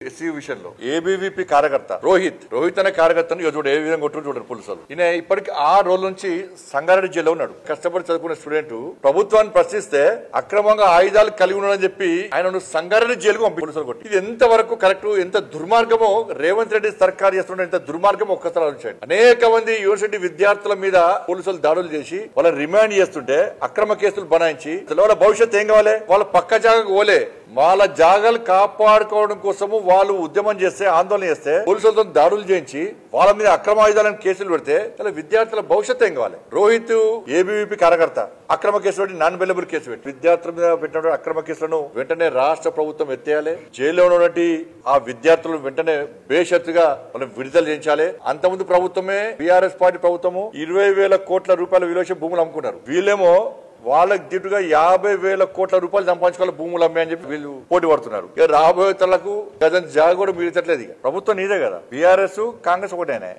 SC విషయంలో ABVP కార్యకర్త రోహిత్ అనే కార్యకర్తను చూడండి ఏ విధంగా కొట్టు చూడండి పోలీసులు. ఈయన ఇప్పటికి 6 రోజుల నుంచి సంగారెడ్డి జైల్లో ఉన్నాడు. కష్టపడి చదువుకునే స్టూడెంట్ ప్రభుత్వాన్ని ప్రశ్నిస్తే అక్రమంగా ఆయుధాలు కలిగి ఉన్నాడని చెప్పి ఆయన సంగారెడ్డి జైలుకు పంపి పోలీసులు కొట్టి. ఇది ఎంత వరకు కరెక్ట్, ఎంత దుర్మార్గమో రేవంత్ రెడ్డి సర్కార్ చేస్తున్న ఎంత దుర్మార్గమో ఒక్కసారి ఆలోచించండి. అనేక మంది యూనివర్సిటీ విద్యార్థుల మీద పోలీసులు దాడులు చేసి వాళ్ళ రిమాండ్ చేస్తుంటే అక్రమ కేసులు బనాయించి వాళ్ళ భవిష్యత్తు ఏం కావాలి, వాళ్ళ పక్క జాగాకు పోలే వాళ్ళ జాగాలు కాపాడుకోవడం కోసము వాళ్ళు ఉద్యమం చేస్తే ఆందోళన చేస్తే పోలీసులతో దాడులు చేయించి వాళ్ళ మీద అక్రమ ఆయుధాలను కేసులు పెడితే ఇలా విద్యార్థుల భవిష్యత్తు ఏం కావాలి. రోహిత్ ఏబీవీపీ కార్యకర్త అక్రమ కేసు పెట్టి నాన్ బెయిలబుల్ కేసు పెట్టి విద్యార్థుల మీద పెట్టిన అక్రమ కేసులను వెంటనే రాష్ట్ర ప్రభుత్వం ఎత్తేయాలి. జైల్లో ఉన్నటువంటి ఆ విద్యార్థులను వెంటనే బేషరతుగా వాళ్ళని విడుదల చేయించాలి. అంతకుముందు ప్రభుత్వమే బీఆర్ఎస్ పార్టీ ప్రభుత్వము 20,000 కోట్ల రూపాయల విలువ భూములు అమ్ముకున్నారు. వీళ్ళేమో వాళ్ళకి దిట్టుగా 50,000 కోట్ల రూపాయలు సంపాదించుకోవాలి భూములు అమ్మాయని చెప్పి వీళ్ళు పోటీ పడుతున్నారు. రాబోయే తలకు గజం జాగ కూడా మిగతట్లేదు. ప్రభుత్వం నీదే కదా, బీఆర్ఎస్ కాంగ్రెస్ ఒకటేనే.